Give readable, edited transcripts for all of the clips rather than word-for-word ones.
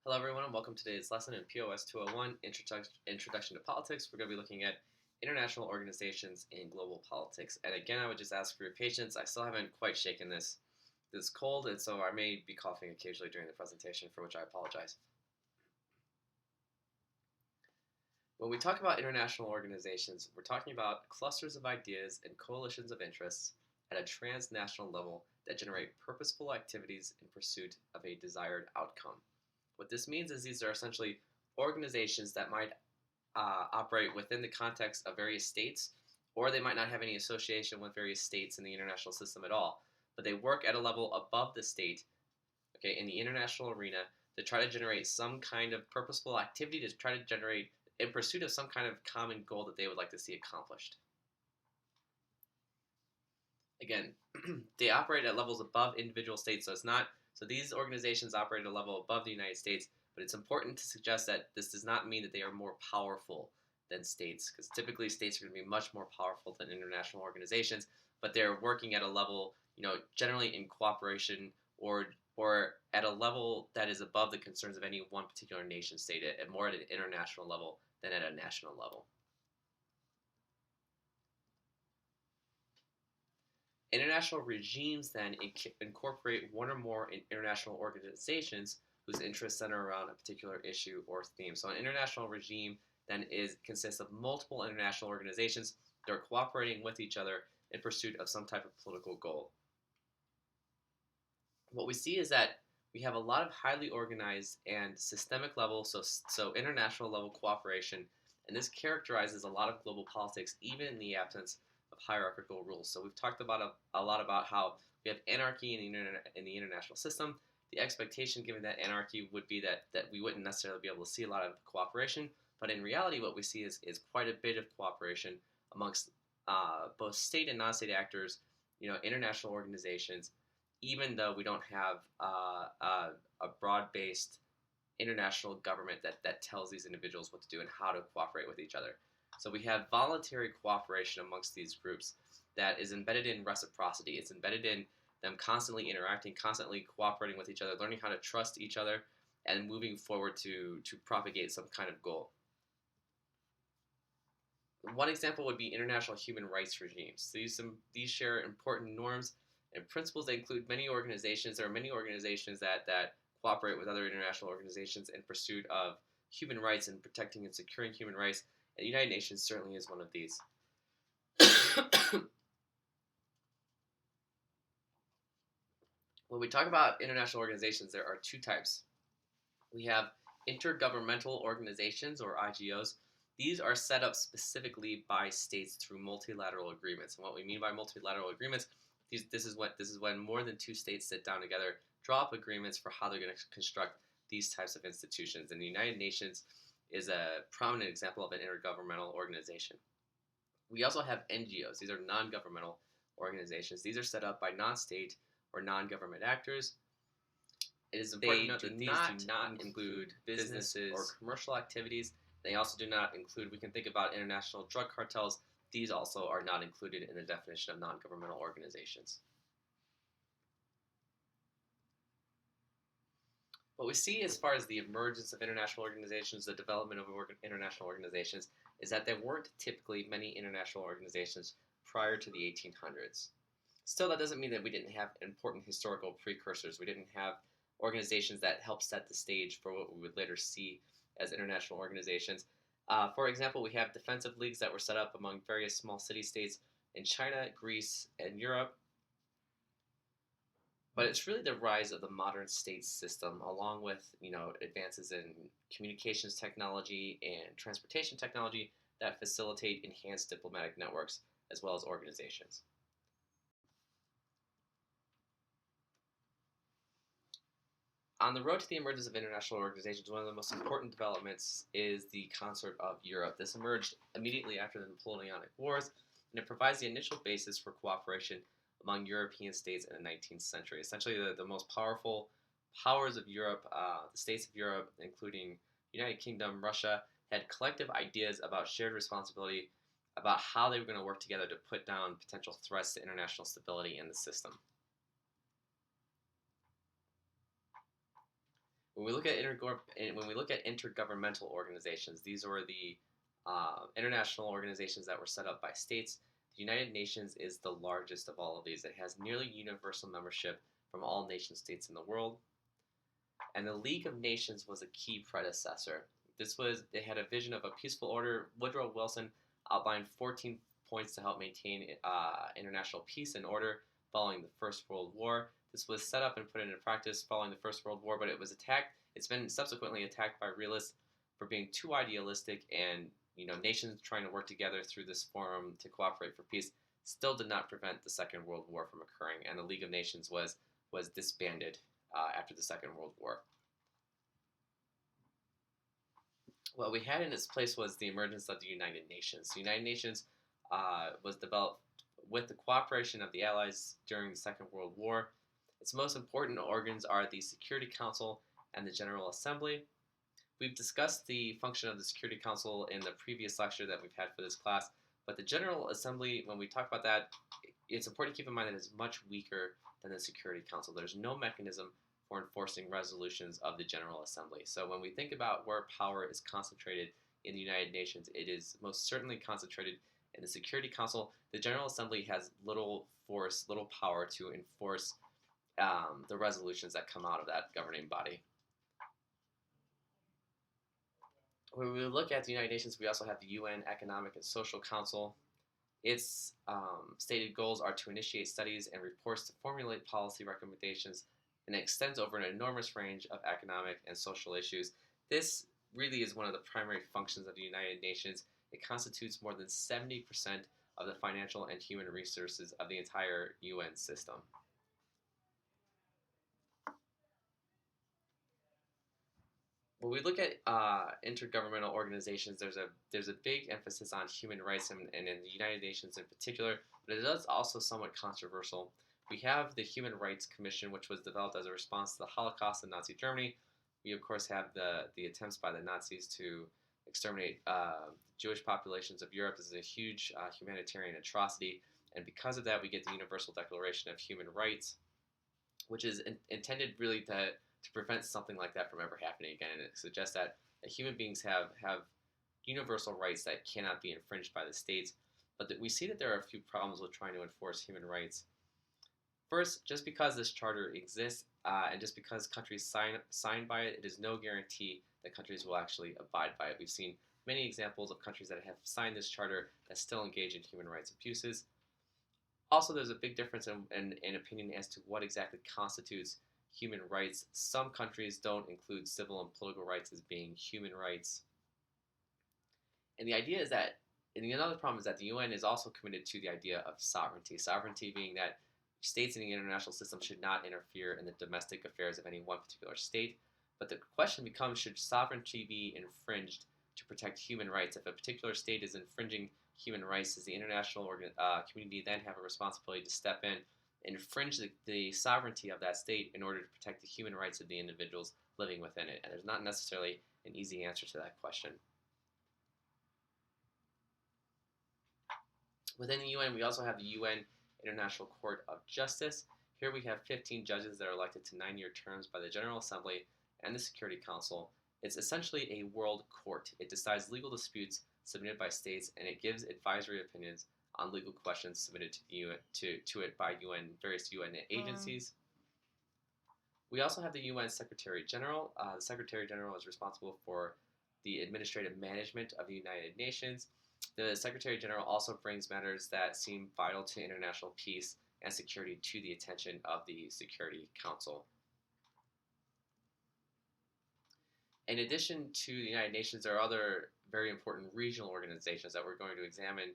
Hello everyone and welcome to today's lesson in POS 201, Introduction to Politics. We're going to be looking at international organizations in global politics. And again, I would just ask for your patience. I still haven't quite shaken this cold, and so I may be coughing occasionally during the presentation, for which I apologize. When we talk about international organizations, we're talking about clusters of ideas and coalitions of interests at a transnational level that generate purposeful activities in pursuit of a desired outcome. What this means is these are essentially organizations that might operate within the context of various states, or they might not have any association with various states in the international system at all, but they work at a level above the state, okay, in the international arena to try to generate some kind of purposeful activity to try to generate in pursuit of some kind of common goal that they would like to see accomplished. Again, they operate at levels above individual states, so these organizations operate at a level above the United States, but it's important to suggest that this does not mean that they are more powerful than states, because typically states are going to be much more powerful than international organizations, but they're working at a level, generally in cooperation or at a level that is above the concerns of any one particular nation state, at more at an international level than at a national level. International regimes then incorporate one or more international organizations whose interests center around a particular issue or theme. So an international regime then consists of multiple international organizations that are cooperating with each other in pursuit of some type of political goal. What we see is that we have a lot of highly organized and systemic level, so international level cooperation, and this characterizes a lot of global politics, even in the absence of hierarchical rules. So we've talked about a lot about how we have anarchy in the international system. The expectation given that anarchy would be that we wouldn't necessarily be able to see a lot of cooperation, but in reality what we see is quite a bit of cooperation amongst both state and non-state actors, international organizations, even though we don't have a broad-based international government that tells these individuals what to do and how to cooperate with each other. So we have voluntary cooperation amongst these groups that is embedded in reciprocity. It's embedded in them constantly interacting, constantly cooperating with each other, learning how to trust each other, and moving forward to propagate some kind of goal. One example would be international human rights regimes. These share important norms and principles. They include many organizations. There are many organizations that cooperate with other international organizations in pursuit of human rights and protecting and securing human rights. And the United Nations certainly is one of these. When we talk about international organizations, there are two types. We have intergovernmental organizations, or IGOs. These are set up specifically by states through multilateral agreements. And what we mean by multilateral agreements, this is when more than two states sit down together, draw up agreements for how they're going to construct these types of institutions. And the United Nations is a prominent example of an intergovernmental organization. We also have NGOs. These are non-governmental organizations. These are set up by non-state or non-government actors. It is important to note that these do not include businesses or commercial activities. They also do not include, we can think about international drug cartels. These also are not included in the definition of non-governmental organizations. What we see as far as the emergence of international organizations, the development of international organizations, is that there weren't typically many international organizations prior to the 1800s. Still, that doesn't mean that we didn't have important historical precursors. We didn't have organizations that helped set the stage for what we would later see as international organizations. For example, we have defensive leagues that were set up among various small city-states in China, Greece, and Europe. But it's really the rise of the modern state system, along with advances in communications technology and transportation technology, that facilitate enhanced diplomatic networks as well as organizations. On the road to the emergence of international organizations, one of the most important developments is the Concert of Europe. This emerged immediately after the Napoleonic Wars, and it provides the initial basis for cooperation among European states in the 19th century. Essentially, the most powerful powers of Europe, the states of Europe, including United Kingdom, Russia, had collective ideas about shared responsibility, about how they were going to work together to put down potential threats to international stability in the system. When we look at intergovernmental organizations, these are the international organizations that were set up by states. The United Nations is the largest of all of these. It has nearly universal membership from all nation states in the world. And the League of Nations was a key predecessor. They had a vision of a peaceful order. Woodrow Wilson outlined 14 points to help maintain international peace and order following the First World War. This was set up and put into practice following the First World War, but it was attacked. It's been subsequently attacked by realists for being too idealistic, and nations trying to work together through this forum to cooperate for peace still did not prevent the Second World War from occurring, and the League of Nations was disbanded after the Second World War. What we had in its place was the emergence of the United Nations. The United Nations was developed with the cooperation of the Allies during the Second World War. Its most important organs are the Security Council and the General Assembly. We've discussed the function of the Security Council in the previous lecture that we've had for this class, but the General Assembly, when we talk about that, it's important to keep in mind that it's much weaker than the Security Council. There's no mechanism for enforcing resolutions of the General Assembly. So when we think about where power is concentrated in the United Nations, it is most certainly concentrated in the Security Council. The General Assembly has little force, little power to enforce the resolutions that come out of that governing body. When we look at the United Nations, we also have the UN Economic and Social Council. Its stated goals are to initiate studies and reports to formulate policy recommendations, and it extends over an enormous range of economic and social issues. This really is one of the primary functions of the United Nations. It constitutes more than 70% of the financial and human resources of the entire UN system. When we look at intergovernmental organizations, there's a big emphasis on human rights, and in the United Nations in particular, but it is also somewhat controversial. We have the Human Rights Commission, which was developed as a response to the Holocaust in Nazi Germany. We, of course, have the attempts by the Nazis to exterminate Jewish populations of Europe. This is a huge humanitarian atrocity, and because of that, we get the Universal Declaration of Human Rights, which is intended really to prevent something like that from ever happening again. And it suggests that human beings have universal rights that cannot be infringed by the states, but that we see that there are a few problems with trying to enforce human rights. First, just because this charter exists and just because countries sign by it, it is no guarantee that countries will actually abide by it. We've seen many examples of countries that have signed this charter that still engage in human rights abuses. Also, there's a big difference in opinion as to what exactly constitutes human rights. Some countries don't include civil and political rights as being human rights. And the idea is that, and another problem is that the UN is also committed to the idea of sovereignty. Sovereignty being that states in the international system should not interfere in the domestic affairs of any one particular state. But the question becomes, should sovereignty be infringed to protect human rights? If a particular state is infringing human rights, does the international community then have a responsibility to step in and infringe the sovereignty of that state in order to protect the human rights of the individuals living within it? And there's not necessarily an easy answer to that question. Within the UN, we also have the UN International Court of Justice. Here we have 15 judges that are elected to 9-year terms by the General Assembly and the Security Council. It's essentially a world court. It decides legal disputes submitted by states, and it gives advisory opinions on legal questions submitted to it by various UN agencies. We also have the UN Secretary General. The Secretary General is responsible for the administrative management of the United Nations. The Secretary General also brings matters that seem vital to international peace and security to the attention of the Security Council. In addition to the United Nations, there are other very important regional organizations that we're going to examine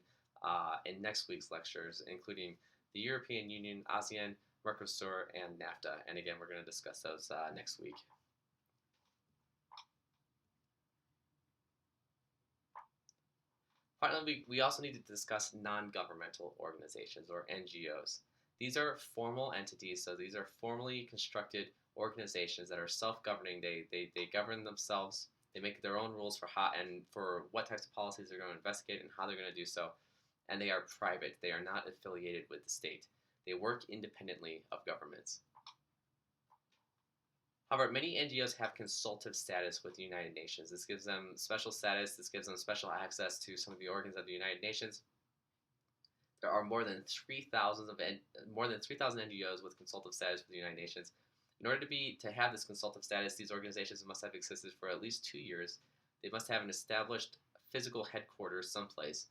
in next week's lectures, including the European Union, ASEAN, Mercosur, and NAFTA. And again, we're going to discuss those next week. Finally, we also need to discuss non-governmental organizations, or NGOs. These are formal entities, so these are formally constructed organizations that are self-governing. They govern themselves. They make their own rules for what types of policies they're going to investigate and how they're going to do so. And they are private. They are not affiliated with the state. They work independently of governments. However, many NGOs have consultative status with the United Nations. This gives them special status. This gives them special access to some of the organs of the United Nations. There are more than 3,000 NGOs with consultative status with the United Nations. In order to have this consultative status, these organizations must have existed for at least 2 years. They must have an established physical headquarters someplace.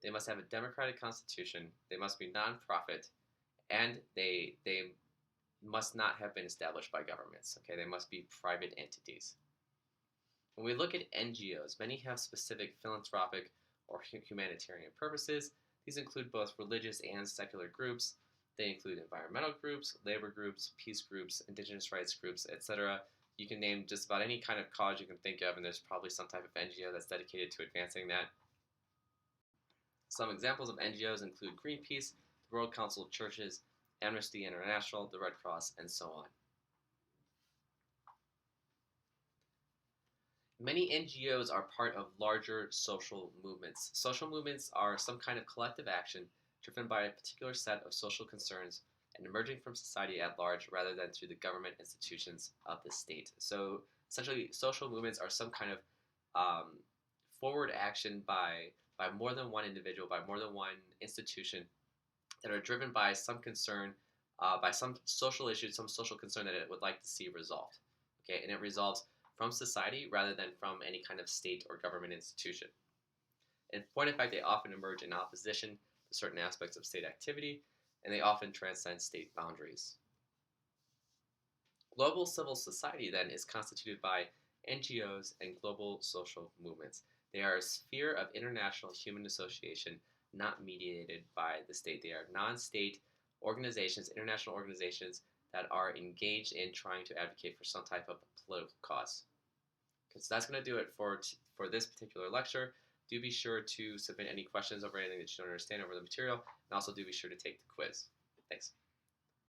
They must have a democratic constitution. They must be nonprofit, and they must not have been established by governments. Okay, they must be private entities. When we look at NGOs, many have specific philanthropic or humanitarian purposes. These include both religious and secular groups. They include environmental groups, labor groups, peace groups, indigenous rights groups, etc. You can name just about any kind of cause you can think of, and there's probably some type of NGO that's dedicated to advancing that. Some examples of NGOs include Greenpeace, the World Council of Churches, Amnesty International, the Red Cross, and so on. Many NGOs are part of larger social movements. Social movements are some kind of collective action driven by a particular set of social concerns and emerging from society at large rather than through the government institutions of the state. So essentially, social movements are some kind of forward action by more than one individual, by more than one institution that are driven by some concern, by some social issue, some social concern that it would like to see resolved. Okay, and it resolves from society rather than from any kind of state or government institution. In point of fact, they often emerge in opposition to certain aspects of state activity, and they often transcend state boundaries. Global civil society, then, is constituted by NGOs and global social movements. They are a sphere of international human association not mediated by the state. They are non-state organizations, international organizations that are engaged in trying to advocate for some type of political cause. Okay, so that's going to do it for this particular lecture. Do be sure to submit any questions over anything that you don't understand over the material, and also do be sure to take the quiz. Thanks.